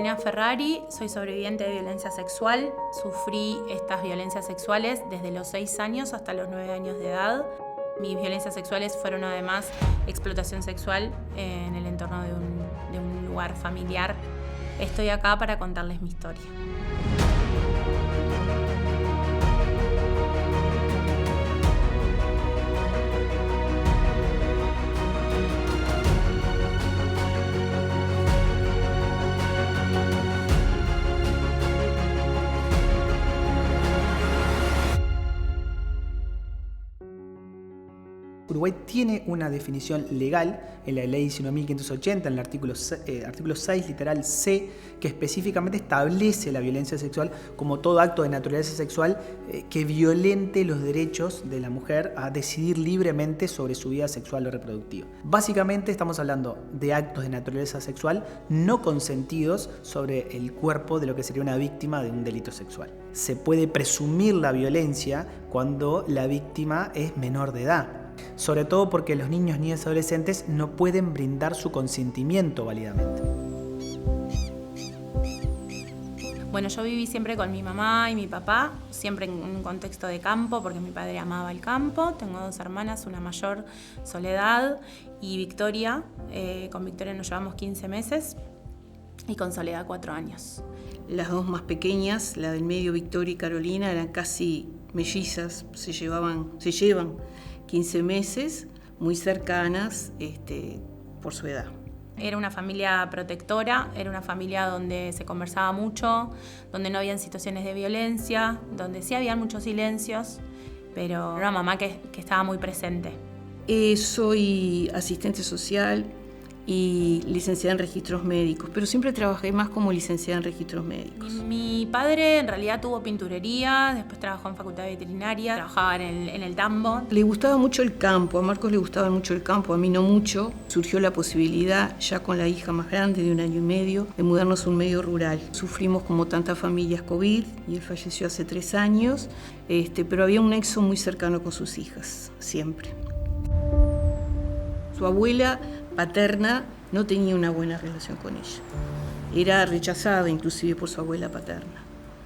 Carolina Ferrari, soy sobreviviente de violencia sexual. Sufrí estas violencias sexuales desde los 6 años hasta los 9 años de edad. Mis violencias sexuales fueron además explotación sexual en el entorno de un lugar familiar. Estoy acá para contarles mi historia. Uruguay tiene una definición legal en la ley 19.580, en el artículo 6, literal C, que específicamente establece la violencia sexual como todo acto de naturaleza sexual que violente los derechos de la mujer a decidir libremente sobre su vida sexual o reproductiva. Básicamente estamos hablando de actos de naturaleza sexual no consentidos sobre el cuerpo de lo que sería una víctima de un delito sexual. Se puede presumir la violencia cuando la víctima es menor de edad, sobre todo porque los niños, niñas y adolescentes no pueden brindar su consentimiento válidamente. Bueno, yo viví siempre con mi mamá y mi papá, siempre en un contexto de campo, porque mi padre amaba el campo. Tengo 2 hermanas, una mayor, Soledad, y Victoria. Con Victoria nos llevamos 15 meses y con Soledad 4 años. Las 2 más pequeñas, la del medio, Victoria y Carolina, eran casi mellizas, se llevan 15 meses, muy cercanas por su edad. Era una familia protectora, era una familia donde se conversaba mucho, donde no habían situaciones de violencia, donde sí habían muchos silencios, pero era una mamá que estaba muy presente. Soy asistente social y licenciada en registros médicos, pero siempre trabajé más como licenciada en registros médicos. Mi padre en realidad tuvo pinturería, después trabajó en facultad veterinaria, trabajaba en el tambo. Le gustaba mucho el campo, a Marcos le gustaba mucho el campo, a mí no mucho. Surgió la posibilidad, ya con la hija más grande de 1 año y medio, de mudarnos a un medio rural. Sufrimos como tantas familias COVID y él falleció hace 3 años, pero había un nexo muy cercano con sus hijas, siempre. Su abuela paterna no tenía una buena relación con ella. Era rechazada inclusive por su abuela paterna.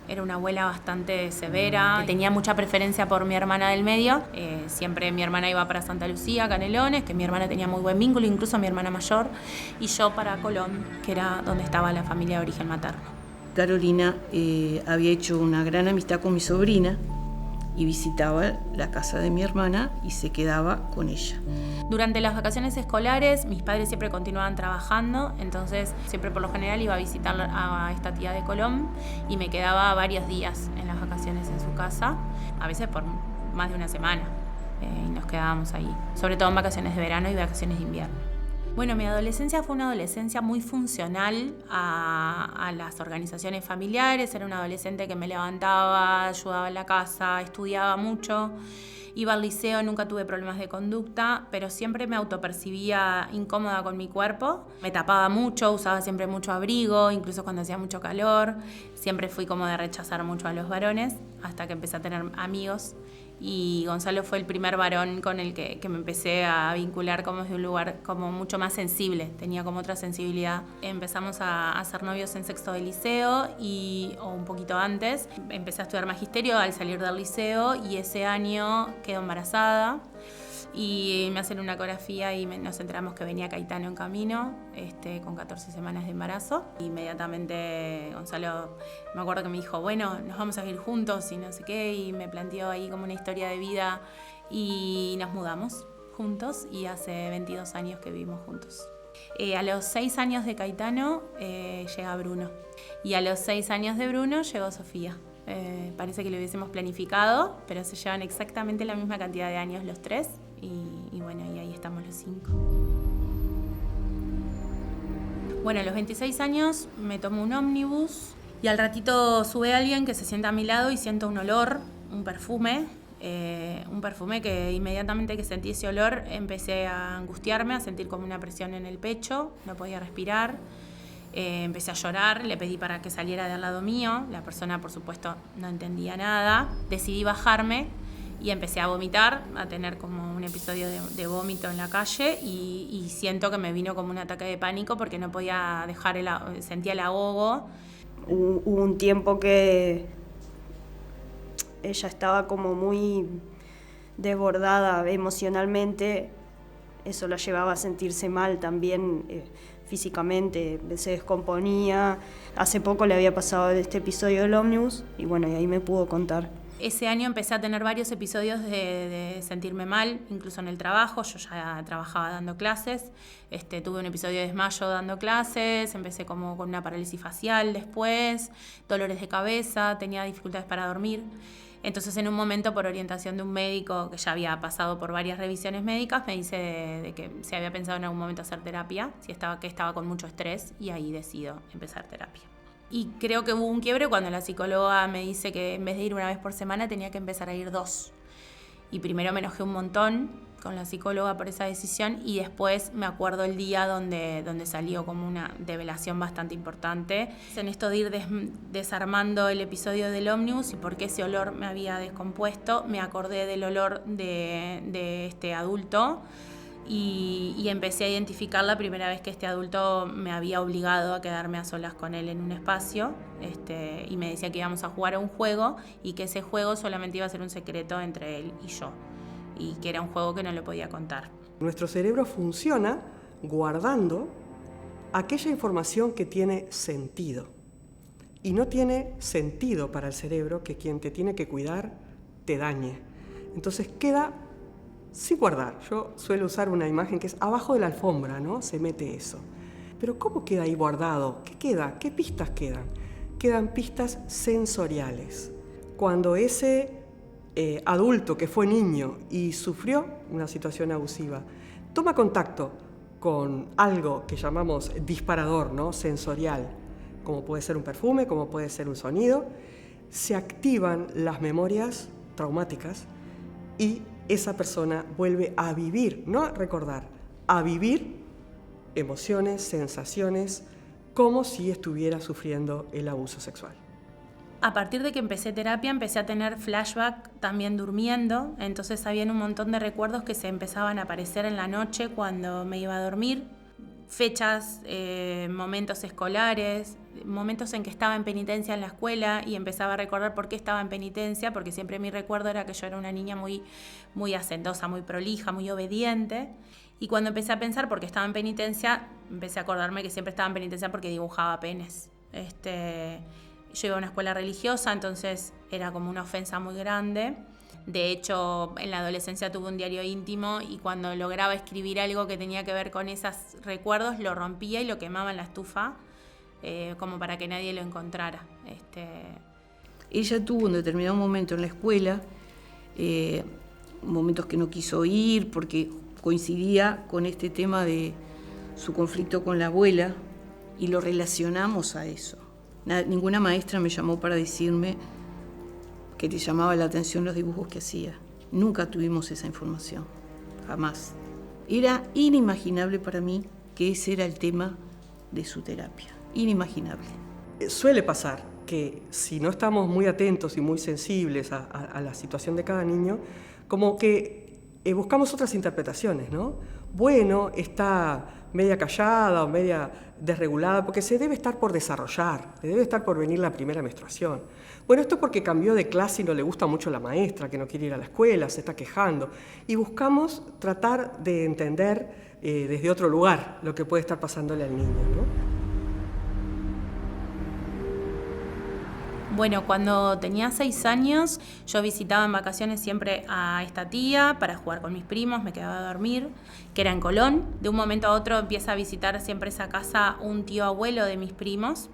Era una abuela bastante severa, que tenía mucha preferencia por mi hermana del medio. Siempre mi hermana iba para Santa Lucía, Canelones, que mi hermana tenía muy buen vínculo, incluso mi hermana mayor, y yo para Colón, que era donde estaba la familia de origen materno. Carolina había hecho una gran amistad con mi sobrina y visitaba la casa de mi hermana y se quedaba con ella. Durante las vacaciones escolares, mis padres siempre continuaban trabajando, entonces siempre por lo general iba a visitar a esta tía de Colón y me quedaba varios días en las vacaciones en su casa, a veces por más de una semana, y nos quedábamos ahí, sobre todo en vacaciones de verano y vacaciones de invierno. Bueno, mi adolescencia fue una adolescencia muy funcional a las organizaciones familiares. Era una adolescente que me levantaba, ayudaba en la casa, estudiaba mucho. Iba al liceo, nunca tuve problemas de conducta, pero siempre me autopercibía incómoda con mi cuerpo. Me tapaba mucho, usaba siempre mucho abrigo, incluso cuando hacía mucho calor. Siempre fui como de rechazar mucho a los varones, hasta que empecé a tener amigos. Y Gonzalo fue el primer varón con el que me empecé a vincular como desde un lugar como mucho más sensible, tenía como otra sensibilidad. Empezamos a ser novios en 6º de liceo o un poquito antes. Empecé a estudiar magisterio al salir del liceo y ese año quedo embarazada. Y me hacen una ecografía y nos enteramos que venía Caetano en camino, con 14 semanas de embarazo. Inmediatamente Gonzalo, me acuerdo que me dijo, bueno, nos vamos a vivir juntos y no sé qué, y me planteó ahí como una historia de vida y nos mudamos juntos y hace 22 años que vivimos juntos. A los 6 años de Caetano llega Bruno y a los 6 años de Bruno llegó Sofía. Parece que lo hubiésemos planificado, pero se llevan exactamente la misma cantidad de años los 3 y bueno, y ahí estamos los 5. Bueno, a los 26 años me tomo un ómnibus y al ratito sube alguien que se sienta a mi lado y siento un olor, un perfume que inmediatamente que sentí ese olor empecé a angustiarme, a sentir como una presión en el pecho, no podía respirar. Empecé a llorar, le pedí para que saliera de al lado mío, la persona por supuesto no entendía nada, decidí bajarme y empecé a vomitar, a tener como un episodio de vómito en la calle y siento que me vino como un ataque de pánico porque no podía dejar sentía el ahogo. Hubo un tiempo que ella estaba como muy desbordada emocionalmente, eso la llevaba a sentirse mal también físicamente, se descomponía. Hace poco le había pasado este episodio del ómnibus y bueno, y ahí me pudo contar. Ese año empecé a tener varios episodios de sentirme mal, incluso en el trabajo. Yo ya trabajaba dando clases, tuve un episodio de desmayo dando clases, empecé como con una parálisis facial después, dolores de cabeza, tenía dificultades para dormir. Entonces, en un momento, por orientación de un médico que ya había pasado por varias revisiones médicas, me dice de que se había pensado en algún momento hacer terapia, que estaba con mucho estrés, y ahí decido empezar terapia. Y creo que hubo un quiebre cuando la psicóloga me dice que en vez de ir una vez por semana tenía que empezar a ir 2. Y primero me enojé un montón con la psicóloga por esa decisión y después me acuerdo el día donde salió como una develación bastante importante. En esto de ir desarmando el episodio del ómnibus y por qué ese olor me había descompuesto, me acordé del olor de este adulto y empecé a identificar la primera vez que este adulto me había obligado a quedarme a solas con él en un espacio y me decía que íbamos a jugar a un juego y que ese juego solamente iba a ser un secreto entre él y yo, y que era un juego que no le podía contar. Nuestro cerebro funciona guardando aquella información que tiene sentido. Y no tiene sentido para el cerebro que quien te tiene que cuidar te dañe. Entonces queda sin guardar. Yo suelo usar una imagen que es abajo de la alfombra, ¿no? Se mete eso. Pero ¿cómo queda ahí guardado? ¿Qué queda? ¿Qué pistas quedan? Quedan pistas sensoriales. Cuando ese adulto que fue niño y sufrió una situación abusiva toma contacto con algo que llamamos disparador, ¿no? Sensorial, como puede ser un perfume, como puede ser un sonido, se activan las memorias traumáticas y esa persona vuelve a vivir, no a recordar, a vivir emociones, sensaciones, como si estuviera sufriendo el abuso sexual. A partir de que empecé terapia, empecé a tener flashback también durmiendo, entonces habían un montón de recuerdos que se empezaban a aparecer en la noche cuando me iba a dormir, fechas, momentos escolares, momentos en que estaba en penitencia en la escuela y empezaba a recordar por qué estaba en penitencia, porque siempre mi recuerdo era que yo era una niña muy, muy hacendosa, muy prolija, muy obediente. Y cuando empecé a pensar por qué estaba en penitencia, empecé a acordarme que siempre estaba en penitencia porque dibujaba penes. Yo iba a una escuela religiosa, entonces era como una ofensa muy grande. De hecho, en la adolescencia tuve un diario íntimo y cuando lograba escribir algo que tenía que ver con esos recuerdos, lo rompía y lo quemaba en la estufa, como para que nadie lo encontrara. Ella tuvo un determinado momento en la escuela, momentos que no quiso ir porque coincidía con este tema de su conflicto con la abuela y lo relacionamos a eso. Ninguna maestra me llamó para decirme que te llamaba la atención los dibujos que hacía. Nunca tuvimos esa información, jamás. Era inimaginable para mí que ese era el tema de su terapia, inimaginable. Suele pasar que si no estamos muy atentos y muy sensibles a la situación de cada niño, como que buscamos otras interpretaciones, ¿no? Bueno, está media callada o media desregulada porque se debe estar por desarrollar, se debe estar por venir la primera menstruación. Bueno, esto porque cambió de clase y no le gusta mucho la maestra, que no quiere ir a la escuela, se está quejando. Y buscamos tratar de entender desde otro lugar lo que puede estar pasándole al niño, ¿no? Bueno, cuando tenía 6 años, yo visitaba en vacaciones siempre a esta tía para jugar con mis primos, me quedaba a dormir, que era en Colón. De un momento a otro empieza a visitar siempre esa casa un tío abuelo de mis primos,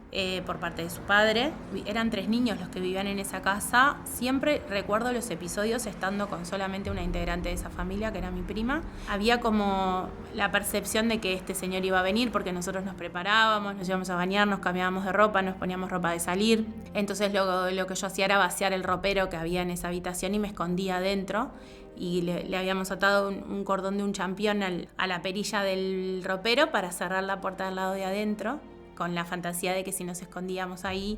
por parte de su padre. Eran 3 niños los que vivían en esa casa. Siempre recuerdo los episodios estando con solamente una integrante de esa familia, que era mi prima. Había como la percepción de que este señor iba a venir porque nosotros nos preparábamos, nos íbamos a bañar, nos cambiábamos de ropa, nos poníamos ropa de salir. Entonces lo que yo hacía era vaciar el ropero que había en esa habitación y me escondía adentro. Y le habíamos atado un cordón de un champión a la perilla del ropero para cerrar la puerta del lado de adentro, con la fantasía de que si nos escondíamos ahí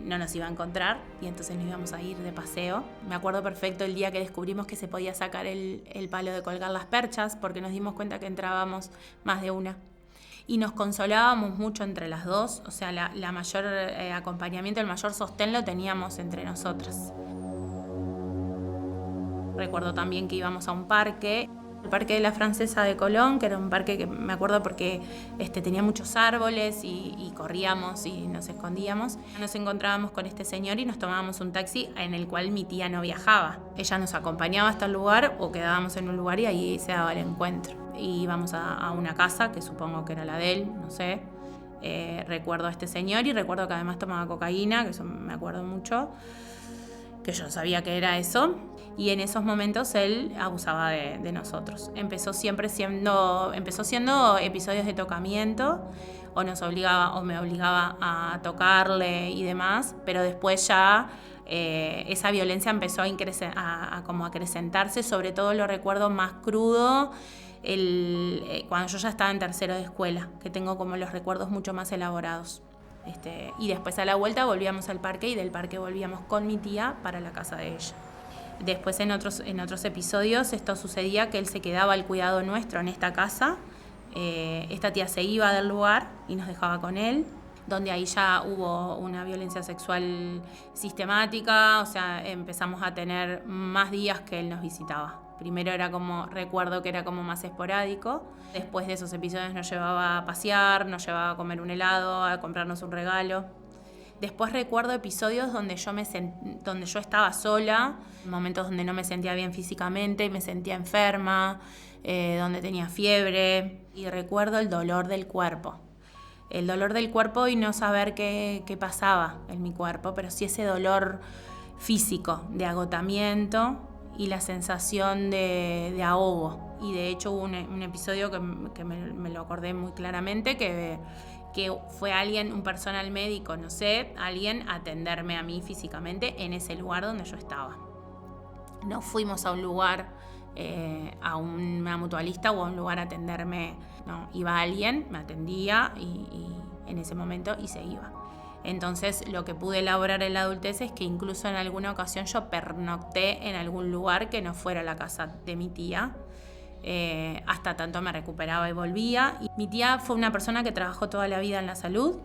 no nos iba a encontrar y entonces nos íbamos a ir de paseo. Me acuerdo perfecto el día que descubrimos que se podía sacar el palo de colgar las perchas, porque nos dimos cuenta que entrábamos más de una. Y nos consolábamos mucho entre las dos, o sea, la mayor acompañamiento, el mayor sostén lo teníamos entre nosotras. Recuerdo también que íbamos a un parque, el Parque de la Francesa de Colón, que era un parque que me acuerdo porque tenía muchos árboles y corríamos y nos escondíamos. Nos encontrábamos con este señor y nos tomábamos un taxi en el cual mi tía no viajaba. Ella nos acompañaba hasta el lugar o quedábamos en un lugar y ahí se daba el encuentro. Y íbamos a una casa, que supongo que era la de él, no sé. Recuerdo a este señor y recuerdo que además tomaba cocaína, que eso me acuerdo mucho, que yo sabía que era eso. Y en esos momentos él abusaba de nosotros. Empezó siendo episodios de tocamiento, o nos obligaba o me obligaba a tocarle y demás, pero después ya esa violencia empezó a acrecentarse. Sobre todo lo recuerdo más crudo cuando yo ya estaba en tercero de escuela, que tengo como los recuerdos mucho más elaborados. Y después a la vuelta volvíamos al parque y del parque volvíamos con mi tía para la casa de ella. Después en otros episodios esto sucedía que él se quedaba al cuidado nuestro en esta casa. Esta tía se iba del lugar y nos dejaba con él, donde ahí ya hubo una violencia sexual sistemática, o sea, empezamos a tener más días que él nos visitaba. Primero recuerdo que era como más esporádico. Después de esos episodios nos llevaba a pasear, nos llevaba a comer un helado, a comprarnos un regalo. Después recuerdo episodios donde yo estaba sola, momentos donde no me sentía bien físicamente, me sentía enferma, donde tenía fiebre. Y recuerdo el dolor del cuerpo. El dolor del cuerpo y no saber qué pasaba en mi cuerpo, pero sí ese dolor físico, de agotamiento y la sensación de ahogo. Y de hecho hubo un episodio que me lo acordé muy claramente, que fue un personal médico, no sé, alguien a atenderme a mí físicamente en ese lugar donde yo estaba. No fuimos a un lugar, a una mutualista o a un lugar a atenderme, no, iba alguien, me atendía y en ese momento y se iba. Entonces lo que pude elaborar en la adultez es que incluso en alguna ocasión yo pernocté en algún lugar que no fuera la casa de mi tía, hasta tanto me recuperaba y volvía. Y mi tía fue una persona que trabajó toda la vida en la salud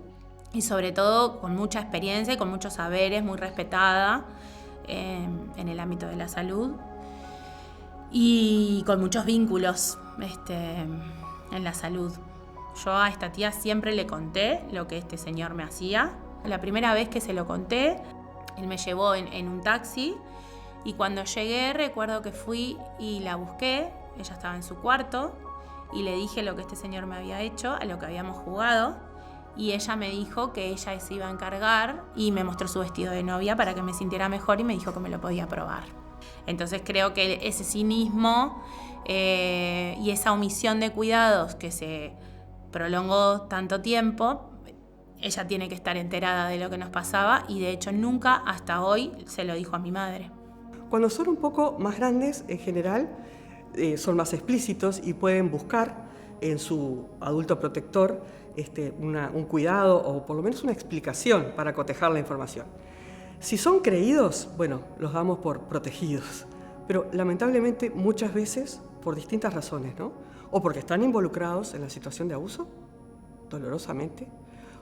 y sobre todo con mucha experiencia y con muchos saberes, muy respetada en el ámbito de la salud y con muchos vínculos en la salud. Yo a esta tía siempre le conté lo que este señor me hacía. La primera vez que se lo conté, él me llevó en un taxi y cuando llegué recuerdo que fui y la busqué. Ella estaba en su cuarto y le dije lo que este señor me había hecho, a lo que habíamos jugado, y ella me dijo que ella se iba a encargar y me mostró su vestido de novia para que me sintiera mejor y me dijo que me lo podía probar. Entonces creo que ese cinismo y esa omisión de cuidados que se prolongó tanto tiempo, ella tiene que estar enterada de lo que nos pasaba y de hecho nunca hasta hoy se lo dijo a mi madre. Cuando son un poco más grandes, en general, son más explícitos y pueden buscar en su adulto protector un cuidado o por lo menos una explicación para cotejar la información. Si son creídos, bueno, los damos por protegidos, pero lamentablemente muchas veces por distintas razones, ¿no? O porque están involucrados en la situación de abuso, dolorosamente,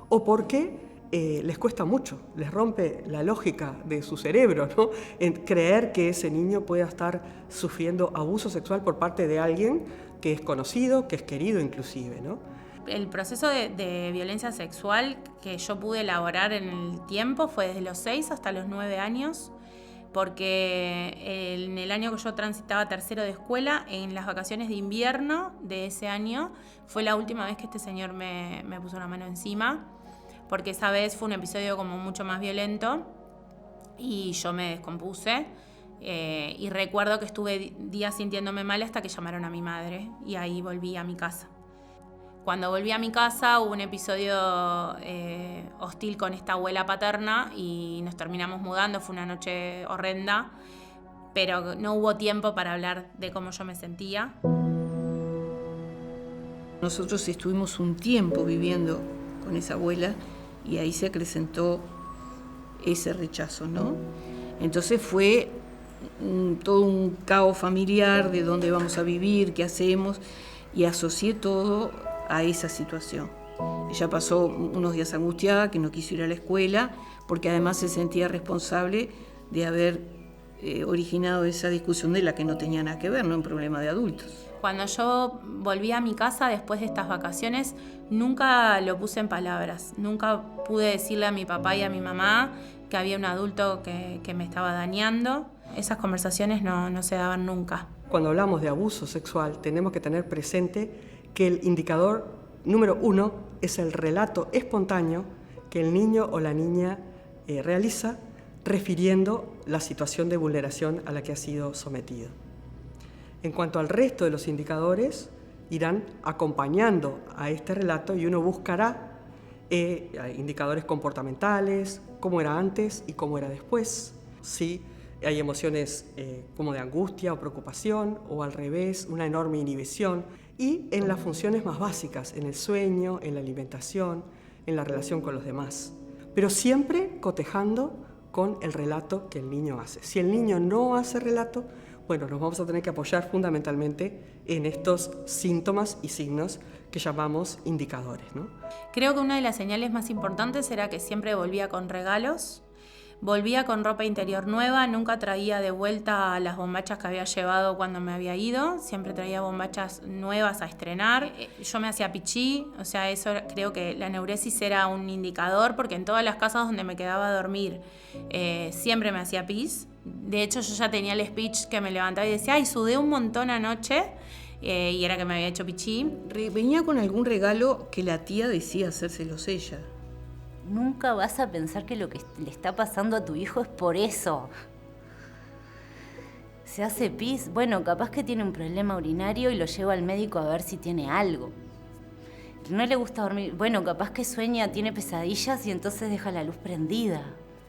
o porque les cuesta mucho, les rompe la lógica de su cerebro, ¿no? En creer que ese niño pueda estar sufriendo abuso sexual por parte de alguien que es conocido, que es querido inclusive, ¿no? El proceso de violencia sexual que yo pude elaborar en el tiempo fue desde los 6 hasta los 9 años, porque en el año que yo transitaba tercero de escuela, en las vacaciones de invierno de ese año, fue la última vez que este señor me puso una mano encima, porque esa vez fue un episodio como mucho más violento y yo me descompuse y recuerdo que estuve días sintiéndome mal hasta que llamaron a mi madre y ahí volví a mi casa. Cuando volví a mi casa hubo un episodio hostil con esta abuela paterna y nos terminamos mudando, fue una noche horrenda, pero no hubo tiempo para hablar de cómo yo me sentía. Nosotros estuvimos un tiempo viviendo con esa abuela y ahí se acrecentó ese rechazo, ¿no? Entonces fue todo un caos familiar de dónde vamos a vivir, qué hacemos, y asocié todo a esa situación. Ella pasó unos días angustiada, que no quiso ir a la escuela, porque además se sentía responsable de haber originado esa discusión de la que no tenía nada que ver, no un problema de adultos. Cuando yo volví a mi casa después de estas vacaciones, nunca lo puse en palabras. Nunca pude decirle a mi papá y a mi mamá que había un adulto que me estaba dañando. Esas conversaciones no se daban nunca. Cuando hablamos de abuso sexual, tenemos que tener presente que el indicador número 1 es el relato espontáneo que el niño o la niña realiza refiriendo la situación de vulneración a la que ha sido sometido. En cuanto al resto de los indicadores, irán acompañando a este relato y uno buscará indicadores comportamentales, cómo era antes y cómo era después. Si hay emociones como de angustia o preocupación, o al revés, una enorme inhibición. Y en las funciones más básicas, en el sueño, en la alimentación, en la relación con los demás. Pero siempre cotejando con el relato que el niño hace. Si el niño no hace relato, bueno, nos vamos a tener que apoyar fundamentalmente en estos síntomas y signos que llamamos indicadores, ¿no? Creo que una de las señales más importantes era que siempre volvía con regalos, volvía con ropa interior nueva, nunca traía de vuelta las bombachas que había llevado cuando me había ido, siempre traía bombachas nuevas a estrenar. Yo me hacía pichí, o sea, eso creo que la neuresis era un indicador, porque en todas las casas donde me quedaba a dormir siempre me hacía pis. De hecho, yo ya tenía el speech que me levantaba y decía, ay, sudé un montón anoche, y era que me había hecho pichí. Venía con algún regalo que la tía decía hacérselos ella. Nunca vas a pensar que lo que le está pasando a tu hijo es por eso. Se hace pis, bueno, capaz que tiene un problema urinario y lo llevo al médico a ver si tiene algo. No le gusta dormir, bueno, capaz que sueña, tiene pesadillas y entonces deja la luz prendida.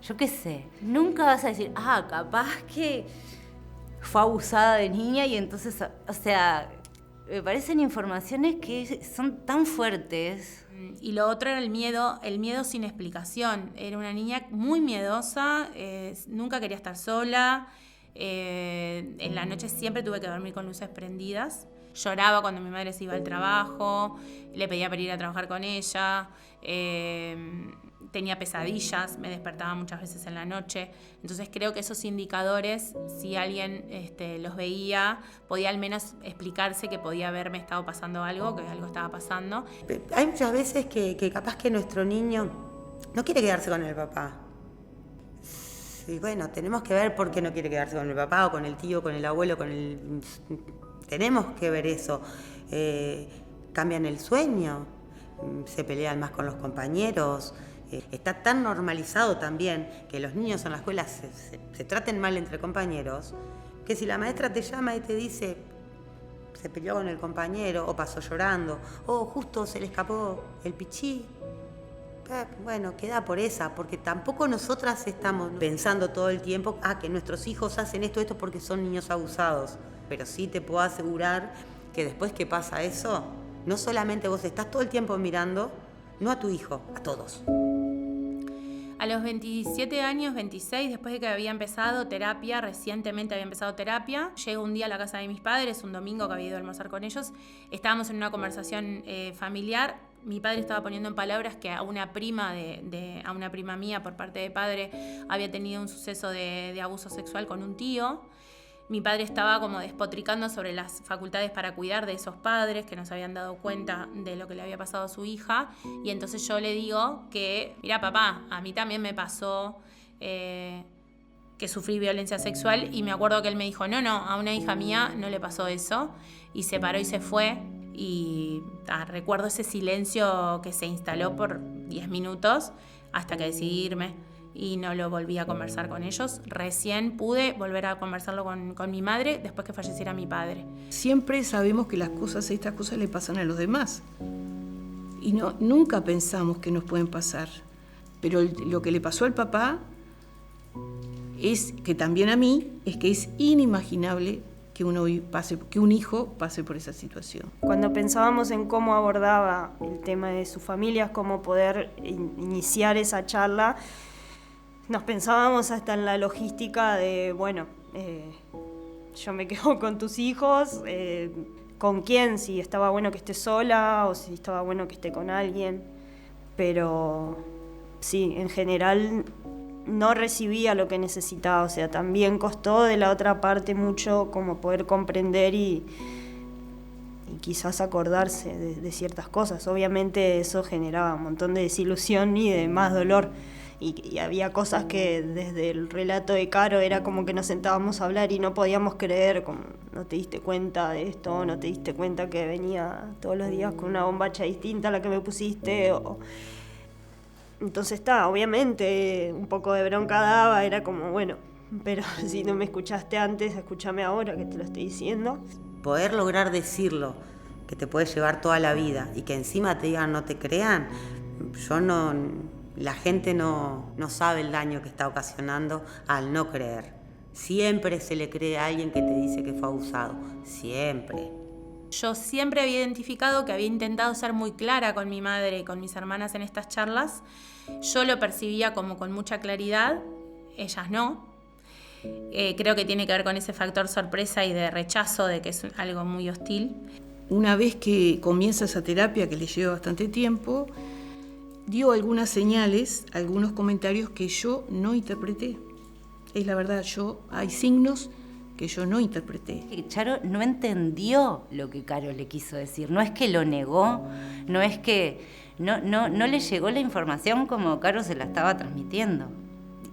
Yo qué sé. Nunca vas a decir, capaz que fue abusada de niña y entonces, o sea, me parecen informaciones que son tan fuertes. Y lo otro era el miedo sin explicación. Era una niña muy miedosa, nunca quería estar sola. En la noche siempre tuve que dormir con luces prendidas. Lloraba cuando mi madre se iba al trabajo, le pedía para ir a trabajar con ella. Tenía pesadillas, me despertaba muchas veces en la noche. Entonces creo que esos indicadores, si alguien los veía, podía al menos explicarse que podía haberme estado pasando algo, que algo estaba pasando. Hay muchas veces que capaz que nuestro niño no quiere quedarse con el papá. Sí, bueno, tenemos que ver por qué no quiere quedarse con el papá o con el tío, con el abuelo, tenemos que ver eso. Cambian el sueño, se pelean más con los compañeros. Está tan normalizado también que los niños en la escuela se traten mal entre compañeros, que si la maestra te llama y te dice se peleó con el compañero, o pasó llorando, o justo se le escapó el pichí, bueno, queda por esa, porque tampoco nosotras estamos pensando todo el tiempo que nuestros hijos hacen esto porque son niños abusados. Pero sí te puedo asegurar que después que pasa eso, no solamente vos estás todo el tiempo mirando, no a tu hijo, a todos. A los 27 años, 26, después de que había empezado terapia, recientemente había empezado terapia, llego un día a la casa de mis padres, un domingo que había ido a almorzar con ellos, estábamos en una conversación familiar. Mi padre estaba poniendo en palabras que a una prima a una prima mía por parte de padre había tenido un suceso de abuso sexual con un tío. Mi padre estaba como despotricando sobre las facultades para cuidar de esos padres que no se habían dado cuenta de lo que le había pasado a su hija. Y entonces yo le digo que, mira papá, a mí también me pasó que sufrí violencia sexual. Y me acuerdo que él me dijo, no, a una hija mía no le pasó eso. Y se paró y se fue. Y recuerdo ese silencio que se instaló por 10 minutos hasta que decidí irme. Y no lo volví a conversar con ellos. Recién pude volver a conversarlo con mi madre después que falleciera mi padre. Siempre sabemos que estas cosas le pasan a los demás. Y nunca pensamos que nos pueden pasar. Pero lo que le pasó al papá es que también a mí, es que es inimaginable que un hijo pase por esa situación. Cuando pensábamos en cómo abordaba el tema de sus familias, cómo poder iniciar esa charla, nos pensábamos hasta en la logística de, bueno, yo me quedo con tus hijos, con quién, si estaba bueno que esté sola o si estaba bueno que esté con alguien. Pero sí, en general no recibía lo que necesitaba, o sea, también costó de la otra parte mucho como poder comprender y quizás acordarse de ciertas cosas. Obviamente eso generaba un montón de desilusión y de más dolor. Y había cosas que desde el relato de Caro era como que nos sentábamos a hablar y no podíamos creer, como no te diste cuenta de esto, no te diste cuenta que venía todos los días con una bombacha distinta a la que me pusiste. Entonces obviamente un poco de bronca daba, era como bueno, pero si no me escuchaste antes, escúchame ahora que te lo estoy diciendo. Poder lograr decirlo, que te puede llevar toda la vida y que encima te digan no te crean, la gente no sabe el daño que está ocasionando al no creer. Siempre se le cree a alguien que te dice que fue abusado, siempre. Yo siempre había identificado que había intentado ser muy clara con mi madre y con mis hermanas en estas charlas. Yo lo percibía como con mucha claridad, ellas no. Creo que tiene que ver con ese factor sorpresa y de rechazo de que es algo muy hostil. Una vez que comienza esa terapia, que le lleva bastante tiempo, dio algunas señales, algunos comentarios que yo no interpreté. Es la verdad, hay signos que yo no interpreté. Charo no entendió lo que Caro le quiso decir. No es que lo negó, no es que no le llegó la información como Caro se la estaba transmitiendo.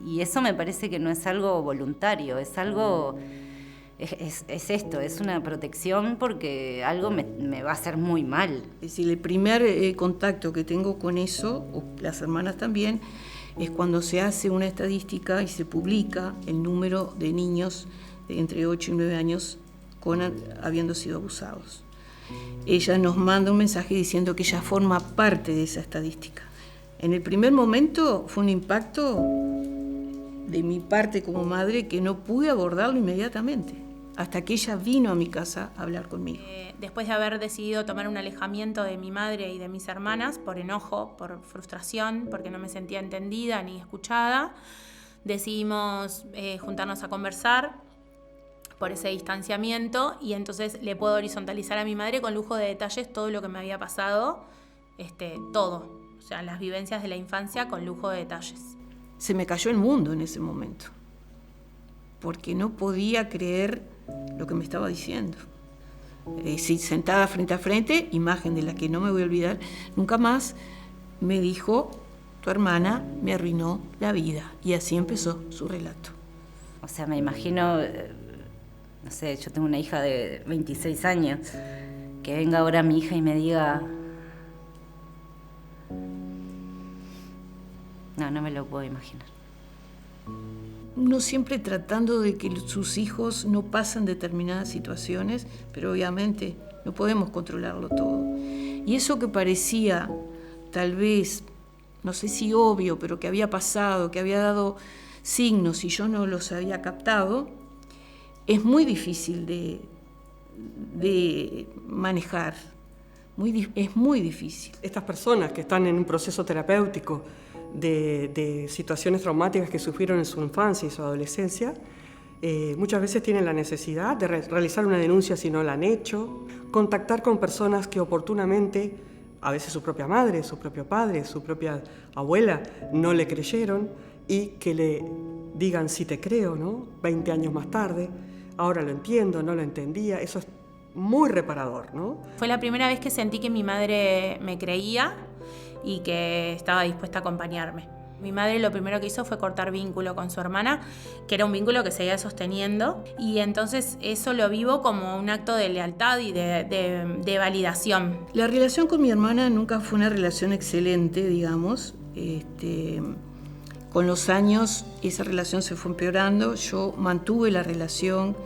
Y eso me parece que no es algo voluntario, es algo... Es esto, es una protección porque algo me va a hacer muy mal. Es decir, el primer contacto que tengo con eso, o las hermanas también, es cuando se hace una estadística y se publica el número de niños de entre 8 y 9 años habiendo sido abusados. Ella nos manda un mensaje diciendo que ella forma parte de esa estadística. En el primer momento fue un impacto de mi parte como madre que no pude abordarlo inmediatamente, hasta que ella vino a mi casa a hablar conmigo. Después de haber decidido tomar un alejamiento de mi madre y de mis hermanas, por enojo, por frustración, porque no me sentía entendida ni escuchada, decidimos juntarnos a conversar por ese distanciamiento y entonces le puedo horizontalizar a mi madre con lujo de detalles todo lo que me había pasado, todo, o sea, las vivencias de la infancia con lujo de detalles. Se me cayó el mundo en ese momento, porque no podía creer lo que me estaba diciendo. Sentada frente a frente, imagen de la que no me voy a olvidar nunca más, me dijo, tu hermana me arruinó la vida. Y así empezó su relato. O sea, me imagino, no sé, yo tengo una hija de 26 años, que venga ahora mi hija y me diga... No me lo puedo imaginar. Uno siempre tratando de que sus hijos no pasen determinadas situaciones, pero obviamente no podemos controlarlo todo. Y eso que parecía, tal vez, no sé si obvio, pero que había pasado, que había dado signos y yo no los había captado, es muy difícil de manejar. Es muy difícil. Estas personas que están en un proceso terapéutico de situaciones traumáticas que sufrieron en su infancia y su adolescencia, muchas veces tienen la necesidad de realizar una denuncia si no la han hecho, contactar con personas que oportunamente, a veces su propia madre, su propio padre, su propia abuela, no le creyeron y que le digan sí te creo, ¿no? 20 años más tarde, ahora lo entiendo, no lo entendía, eso es muy reparador, ¿no? Fue la primera vez que sentí que mi madre me creía y que estaba dispuesta a acompañarme. Mi madre lo primero que hizo fue cortar vínculo con su hermana, que era un vínculo que seguía sosteniendo, y entonces eso lo vivo como un acto de lealtad y de validación. La relación con mi hermana nunca fue una relación excelente, digamos. Con los años esa relación se fue empeorando. Yo mantuve la relación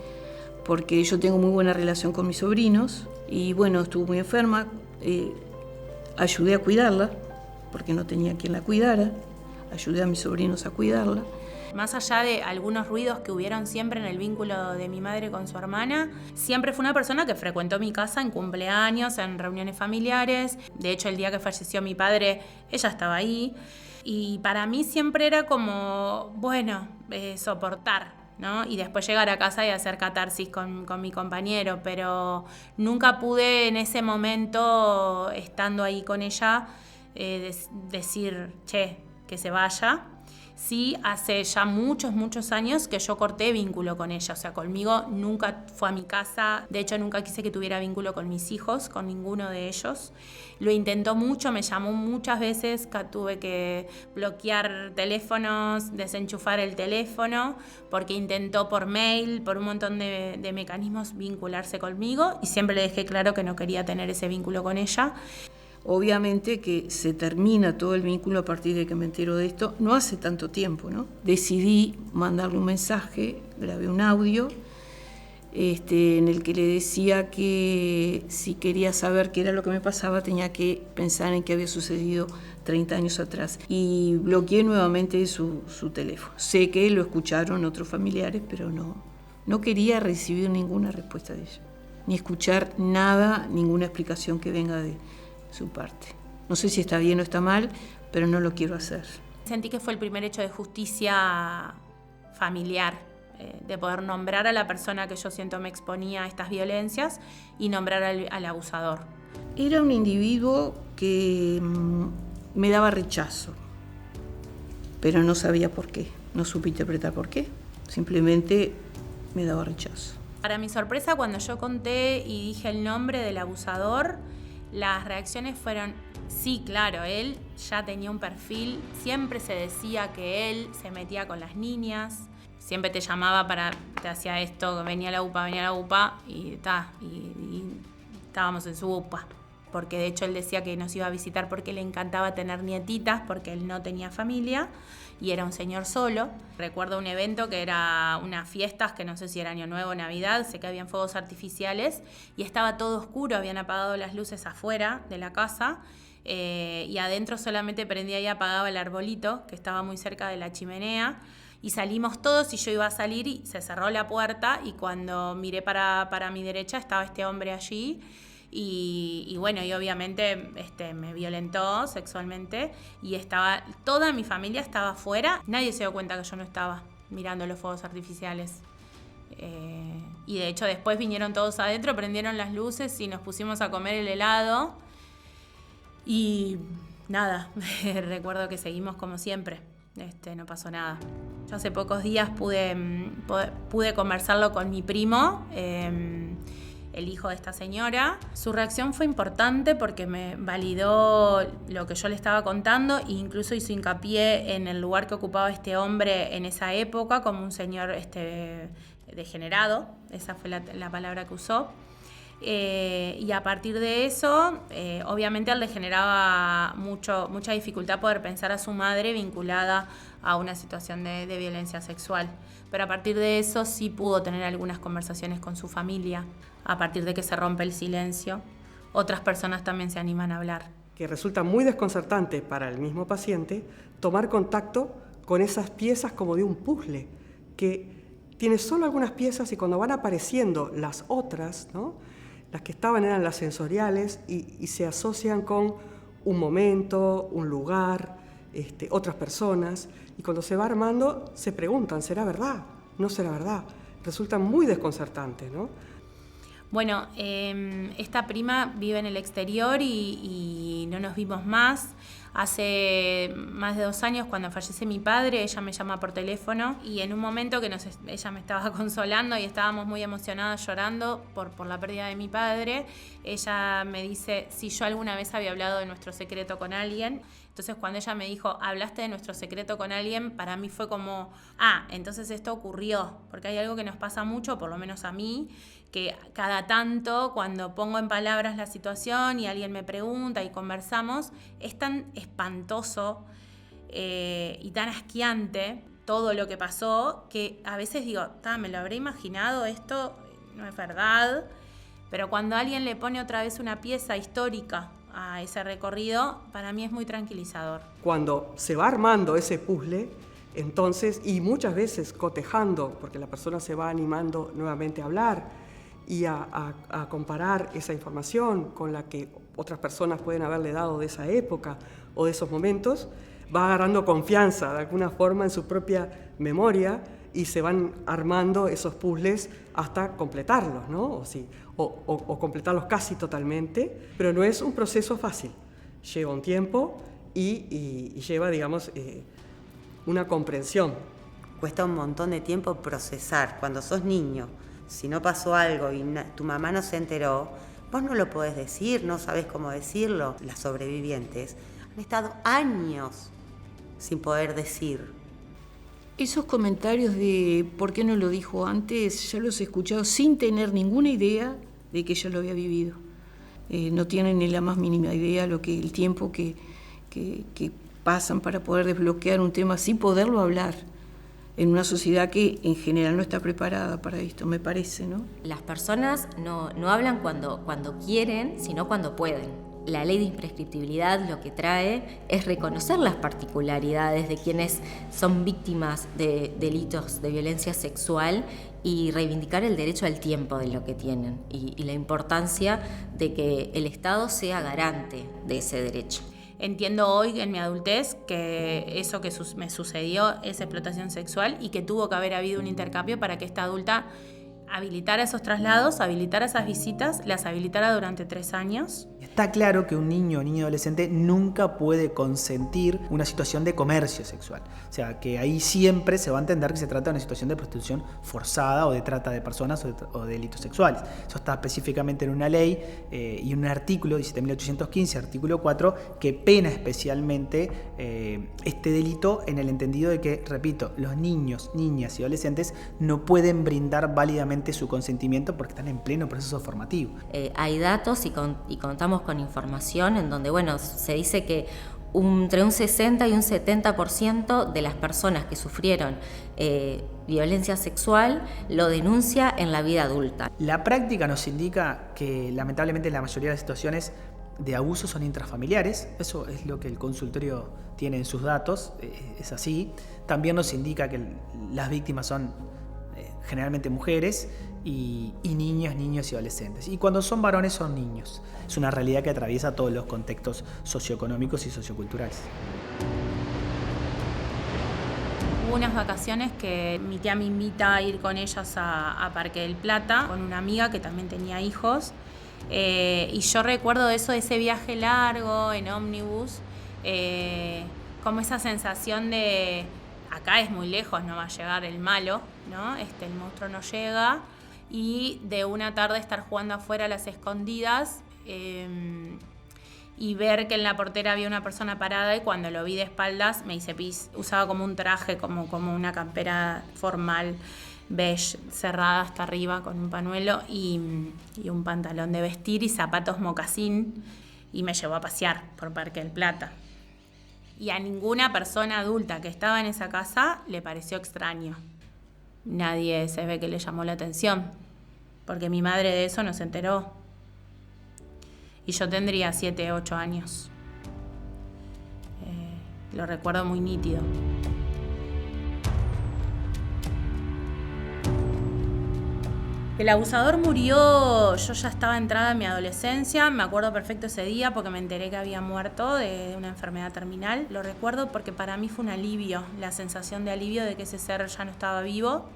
porque yo tengo muy buena relación con mis sobrinos y bueno, estuvo muy enferma. Ayudé a cuidarla porque no tenía quien la cuidara. Ayudé a mis sobrinos a cuidarla Más allá de algunos ruidos que hubieron siempre en el vínculo de mi madre con su hermana, siempre fue una persona que frecuentó mi casa en cumpleaños, en reuniones familiares. De hecho, el día que falleció mi padre, ella estaba ahí. Y para mí siempre era como, bueno, soportar, ¿no? Y después llegar a casa y hacer catarsis con mi compañero. Pero nunca pude en ese momento, estando ahí con ella, decir, che, que se vaya. Sí, hace ya muchos años que yo corté vínculo con ella. O sea, conmigo nunca fue a mi casa. De hecho, nunca quise que tuviera vínculo con mis hijos, con ninguno de ellos. Lo intentó mucho, me llamó muchas veces, que tuve que bloquear teléfonos, desenchufar el teléfono, porque intentó por mail, por un montón de mecanismos vincularse conmigo, y siempre le dejé claro que no quería tener ese vínculo con ella. Obviamente que se termina todo el vínculo a partir de que me entero de esto, no hace tanto tiempo, ¿no? Decidí mandarle un mensaje, grabé un audio en el que le decía que si quería saber qué era lo que me pasaba tenía que pensar en qué había sucedido 30 años atrás. Y bloqueé nuevamente su teléfono. Sé que lo escucharon otros familiares, pero no quería recibir ninguna respuesta de ella, ni escuchar nada, ninguna explicación que venga de su parte. No sé si está bien o está mal, pero no lo quiero hacer. Sentí que fue el primer hecho de justicia familiar, de poder nombrar a la persona que yo siento me exponía a estas violencias y nombrar al abusador. Era un individuo que me daba rechazo, pero no sabía por qué, no supe interpretar por qué, simplemente me daba rechazo. Para mi sorpresa, cuando yo conté y dije el nombre del abusador, las reacciones fueron, sí, claro, él ya tenía un perfil, siempre se decía que él se metía con las niñas, siempre te llamaba te hacía esto, venía a la UPA y estábamos en su UPA. Porque de hecho él decía que nos iba a visitar porque le encantaba tener nietitas, porque él no tenía familia y era un señor solo. Recuerdo un evento que era unas fiestas, que no sé si era Año Nuevo o Navidad, sé que habían fuegos artificiales y estaba todo oscuro, habían apagado las luces afuera de la casa y adentro solamente prendía y apagaba el arbolito que estaba muy cerca de la chimenea. Y salimos todos y yo iba a salir y se cerró la puerta y cuando miré para mi derecha estaba este hombre allí. Y bueno, y obviamente me violentó sexualmente y toda mi familia estaba afuera. Nadie se dio cuenta que yo no estaba mirando los fuegos artificiales. Y de hecho después vinieron todos adentro, prendieron las luces y nos pusimos a comer el helado. Y nada, recuerdo que seguimos como siempre. No pasó nada. Yo hace pocos días pude conversarlo con mi primo, el hijo de esta señora. Su reacción fue importante porque me validó lo que yo le estaba contando e incluso hizo hincapié en el lugar que ocupaba este hombre en esa época como un señor degenerado, esa fue la palabra que usó. Y a partir de eso, obviamente a él le generaba mucha dificultad poder pensar a su madre vinculada a una situación de violencia sexual. Pero a partir de eso sí pudo tener algunas conversaciones con su familia. A partir de que se rompe el silencio, otras personas también se animan a hablar. Que resulta muy desconcertante para el mismo paciente tomar contacto con esas piezas como de un puzzle, que tiene solo algunas piezas y cuando van apareciendo las otras, ¿no? Las que estaban eran las sensoriales y se asocian con un momento, un lugar, otras personas. Y cuando se va armando, se preguntan, ¿será verdad? ¿No será verdad? Resulta muy desconcertante, ¿no? Bueno, esta prima vive en el exterior y no nos vimos más. Hace más de 2 años, cuando fallece mi padre, ella me llama por teléfono y en un momento que ella me estaba consolando y estábamos muy emocionadas llorando por la pérdida de mi padre, ella me dice si yo alguna vez había hablado de nuestro secreto con alguien. Entonces cuando ella me dijo, ¿hablaste de nuestro secreto con alguien? Para mí fue como, entonces esto ocurrió. Porque hay algo que nos pasa mucho, por lo menos a mí, que cada tanto cuando pongo en palabras la situación y alguien me pregunta y conversamos, es tan espantoso y tan asqueante todo lo que pasó que a veces digo, me lo habré imaginado, esto no es verdad. Pero cuando alguien le pone otra vez una pieza histórica a ese recorrido, para mí es muy tranquilizador. Cuando se va armando ese puzzle, Entonces, y muchas veces cotejando, porque la persona se va animando nuevamente a hablar y a comparar esa información con la que otras personas pueden haberle dado de esa época o de esos momentos, va agarrando confianza de alguna forma en su propia memoria y se van armando esos puzzles hasta completarlos, ¿no? O completarlos casi totalmente, pero no es un proceso fácil. Lleva un tiempo y lleva, digamos, una comprensión. Cuesta un montón de tiempo procesar. Cuando sos niño, si no pasó algo y tu mamá no se enteró, vos no lo podés decir, no sabés cómo decirlo. Las sobrevivientes han estado años sin poder decir. Esos comentarios de ¿por qué no lo dijo antes? Ya los he escuchado sin tener ninguna idea de que ella lo había vivido. No tienen ni la más mínima idea el tiempo que pasan para poder desbloquear un tema así, poderlo hablar en una sociedad que en general no está preparada para esto, me parece, ¿no? Las personas no hablan cuando quieren, sino cuando pueden. La ley de imprescriptibilidad lo que trae es reconocer las particularidades de quienes son víctimas de delitos de violencia sexual y reivindicar el derecho al tiempo de lo que tienen y la importancia de que el Estado sea garante de ese derecho. Entiendo hoy en mi adultez que eso que me sucedió es explotación sexual y que tuvo que haber habido un intercambio para que esta adulta habilitara esos traslados, habilitara esas visitas, las habilitara durante 3 años. Está claro que un niño o niño adolescente nunca puede consentir una situación de comercio sexual. O sea, que ahí siempre se va a entender que se trata de una situación de prostitución forzada o de trata de personas o de delitos sexuales. Eso está específicamente en una ley y un artículo, 17.815, artículo 4, que pena especialmente este delito en el entendido de que, repito, los niños, niñas y adolescentes no pueden brindar válidamente su consentimiento porque están en pleno proceso formativo. Hay datos y contamos con información en donde, se dice que entre un 60 y un 70% de las personas que sufrieron violencia sexual lo denuncia en la vida adulta. La práctica nos indica que lamentablemente la mayoría de las situaciones de abuso son intrafamiliares, eso es lo que el consultorio tiene en sus datos, es así. También nos indica que las víctimas son generalmente mujeres y niños, niños y adolescentes. Y cuando son varones son niños. Es una realidad que atraviesa todos los contextos socioeconómicos y socioculturales. Hubo unas vacaciones que mi tía me invita a ir con ellas a Parque del Plata, con una amiga que también tenía hijos. Y yo recuerdo ese viaje largo en ómnibus, como esa sensación de acá es muy lejos, no va a llegar el malo, ¿no? El monstruo no llega. Y de una tarde estar jugando afuera a las escondidas y ver que en la portera había una persona parada y cuando lo vi de espaldas me hice pis. Usaba como un traje, como una campera formal, beige, cerrada hasta arriba con un pañuelo y un pantalón de vestir y zapatos mocasín y me llevó a pasear por Parque del Plata. Y a ninguna persona adulta que estaba en esa casa le pareció extraño. Nadie se ve que le llamó la atención, porque mi madre de eso no se enteró. Y yo tendría 7, 8 años. Lo recuerdo muy nítido. El abusador murió, yo ya estaba entrada en mi adolescencia, me acuerdo perfecto ese día porque me enteré que había muerto de una enfermedad terminal. Lo recuerdo porque para mí fue un alivio, la sensación de alivio de que ese ser ya no estaba vivo.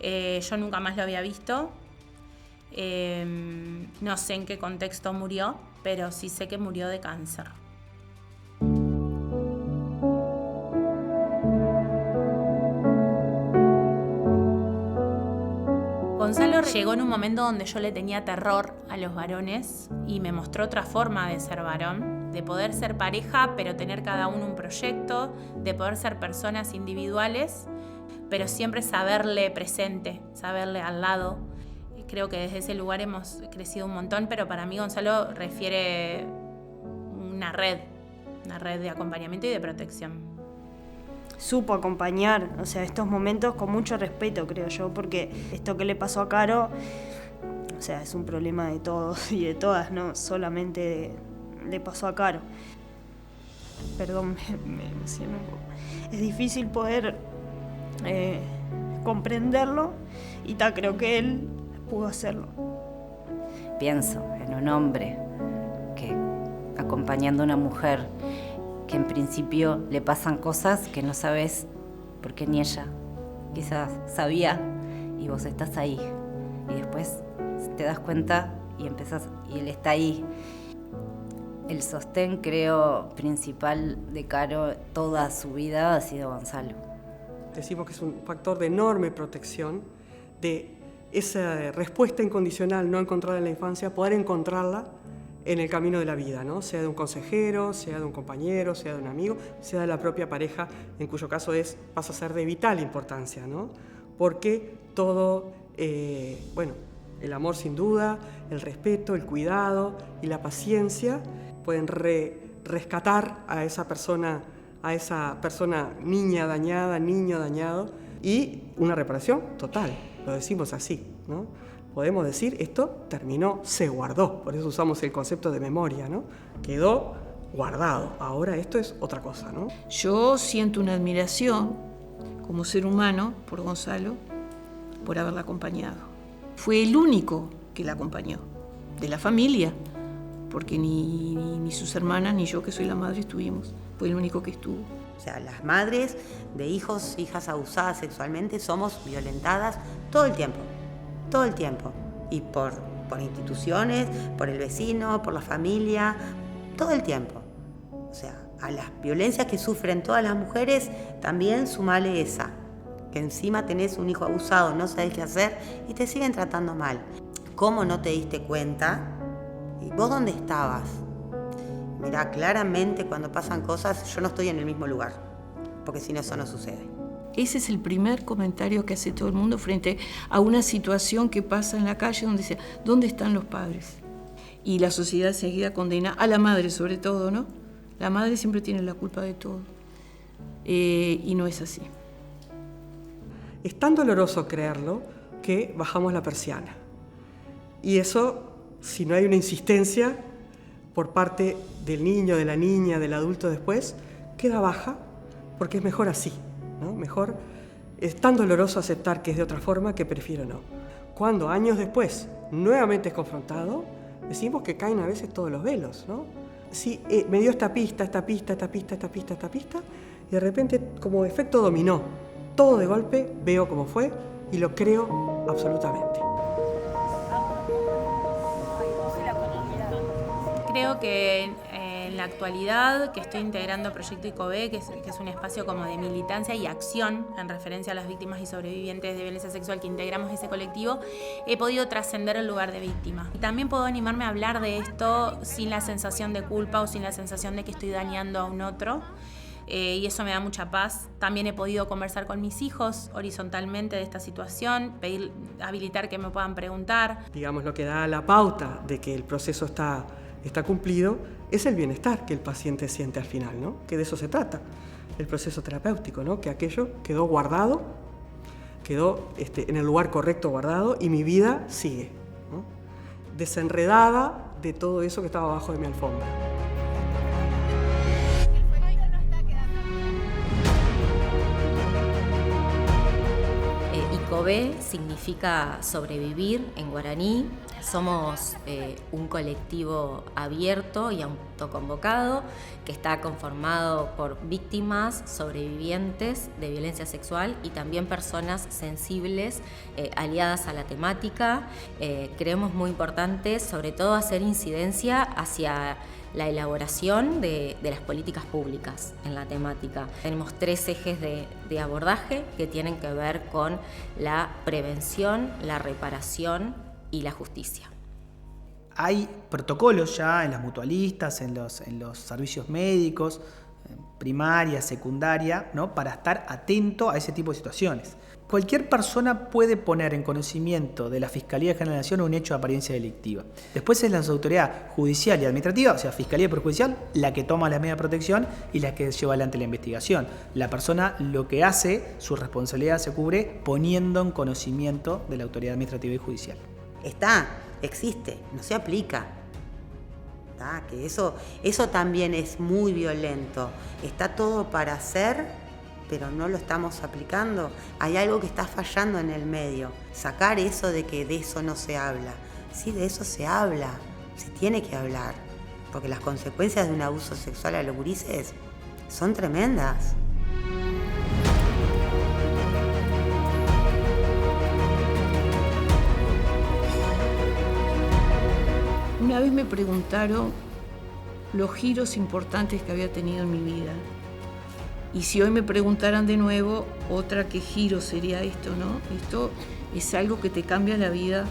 Yo nunca más lo había visto. No sé en qué contexto murió, pero sí sé que murió de cáncer. Gonzalo llegó en un momento donde yo le tenía terror a los varones y me mostró otra forma de ser varón, de poder ser pareja pero tener cada uno un proyecto, de poder ser personas individuales, pero siempre saberle presente, saberle al lado. Creo que desde ese lugar hemos crecido un montón, pero para mí Gonzalo refiere una red de acompañamiento y de protección. Supo acompañar, estos momentos con mucho respeto, creo yo, porque esto que le pasó a Caro, es un problema de todos y de todas, no solamente le pasó a Caro. perdón, me emociono un poco. Es difícil poder comprenderlo y creo que él pudo hacerlo. Pienso en un hombre que, acompañando a una mujer que en principio le pasan cosas que no sabes por qué ni ella quizás sabía, y vos estás ahí y después te das cuenta y él está ahí. El sostén, creo, principal de Caro toda su vida ha sido Gonzalo. Decimos que es un factor de enorme protección, de esa respuesta incondicional no encontrada en la infancia, poder encontrarla en el camino de la vida, ¿no? Sea de un consejero, sea de un compañero, sea de un amigo, sea de la propia pareja, en cuyo caso pasa a ser de vital importancia, ¿no? Porque todo, el amor sin duda, el respeto, el cuidado y la paciencia pueden rescatar a esa persona niña dañada, niño dañado, y una reparación total, lo decimos así, ¿no? Podemos decir, esto terminó, se guardó, por eso usamos el concepto de memoria, ¿no? Quedó guardado, ahora esto es otra cosa, ¿no? Yo siento una admiración como ser humano por Gonzalo, por haberla acompañado. Fue el único que la acompañó, de la familia, porque ni sus hermanas ni yo, que soy la madre, estuvimos. Fue el único que estuvo. O sea, las madres de hijas abusadas sexualmente somos violentadas todo el tiempo. Todo el tiempo. Y por instituciones, por el vecino, por la familia, todo el tiempo. O sea, a las violencias que sufren todas las mujeres, también sumale esa. Que encima tenés un hijo abusado, no sabés qué hacer y te siguen tratando mal. ¿Cómo no te diste cuenta? ¿Y vos dónde estabas? Mirá, claramente cuando pasan cosas, yo no estoy en el mismo lugar. Porque si no, eso no sucede. Ese es el primer comentario que hace todo el mundo frente a una situación que pasa en la calle donde dice, ¿dónde están los padres? Y la sociedad enseguida condena a la madre sobre todo, ¿no? La madre siempre tiene la culpa de todo. Y no es así. Es tan doloroso creerlo que bajamos la persiana. Y eso, si no hay una insistencia por parte del niño, de la niña, del adulto después, queda baja porque es mejor así. ¿No? Mejor, es tan doloroso aceptar que es de otra forma que prefiero no. Cuando años después nuevamente es confrontado, decimos que caen a veces todos los velos, ¿no? Sí, me dio esta pista, y de repente, como efecto dominó, todo de golpe, veo cómo fue y lo creo absolutamente. Creo que en la actualidad, que estoy integrando Proyecto ICOBE, que es un espacio como de militancia y acción en referencia a las víctimas y sobrevivientes de violencia sexual que integramos ese colectivo, he podido trascender el lugar de víctima. Y también puedo animarme a hablar de esto sin la sensación de culpa o sin la sensación de que estoy dañando a un otro. Y eso me da mucha paz. También he podido conversar con mis hijos horizontalmente de esta situación, habilitar que me puedan preguntar. Digamos, lo que da la pauta de que el proceso está cumplido es el bienestar que el paciente siente al final, ¿no? Que de eso se trata, el proceso terapéutico, ¿no? Que aquello quedó guardado, quedó en el lugar correcto guardado y mi vida sigue, ¿no? Desenredada de todo eso que estaba abajo de mi alfombra. ICOBE significa sobrevivir en guaraní. Somos un colectivo abierto y autoconvocado que está conformado por víctimas, sobrevivientes de violencia sexual y también personas sensibles aliadas a la temática. Creemos muy importante, sobre todo, hacer incidencia hacia la elaboración de las políticas públicas en la temática. Tenemos 3 ejes de abordaje que tienen que ver con la prevención, la reparación y la justicia. Hay protocolos ya en las mutualistas, en los servicios médicos, primaria, secundaria, ¿no? Para estar atento a ese tipo de situaciones. Cualquier persona puede poner en conocimiento de la Fiscalía General de la Nación un hecho de apariencia delictiva. Después es la autoridad judicial y administrativa, o sea, Fiscalía y Perjudicial, la que toma las medidas de protección y la que lleva adelante la investigación. La persona lo que hace, su responsabilidad se cubre poniendo en conocimiento de la autoridad administrativa y judicial. Existe, no se aplica. Que eso también es muy violento. Está todo para hacer, pero no lo estamos aplicando. Hay algo que está fallando en el medio. Sacar eso de que de eso no se habla. Sí, de eso se habla, se tiene que hablar, porque las consecuencias de un abuso sexual a los gurises son tremendas. Una vez me preguntaron los giros importantes que había tenido en mi vida. Y si hoy me preguntaran de nuevo, ¿qué giro sería esto, no? Esto es algo que te cambia la vida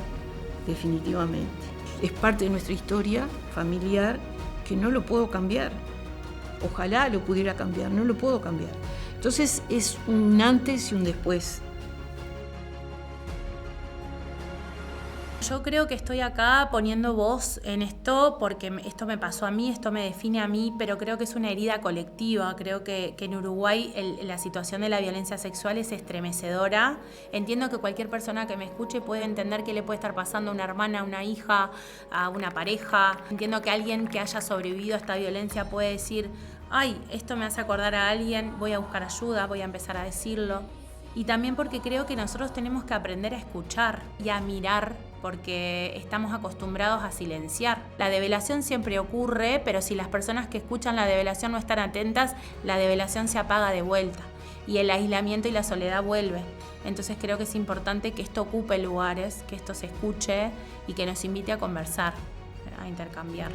definitivamente. Es parte de nuestra historia familiar que no lo puedo cambiar. Ojalá lo pudiera cambiar, no lo puedo cambiar. Entonces es un antes y un después. Yo creo que estoy acá poniendo voz en esto porque esto me pasó a mí, esto me define a mí, pero creo que es una herida colectiva. Creo que en Uruguay la situación de la violencia sexual es estremecedora. Entiendo que cualquier persona que me escuche puede entender qué le puede estar pasando a una hermana, a una hija, a una pareja. Entiendo que alguien que haya sobrevivido a esta violencia puede decir, ay, esto me hace acordar a alguien, voy a buscar ayuda, voy a empezar a decirlo. Y también porque creo que nosotros tenemos que aprender a escuchar y a mirar, porque estamos acostumbrados a silenciar. La develación siempre ocurre, pero si las personas que escuchan la develación no están atentas, la develación se apaga de vuelta y el aislamiento y la soledad vuelve. Entonces creo que es importante que esto ocupe lugares, que esto se escuche y que nos invite a conversar, a intercambiar.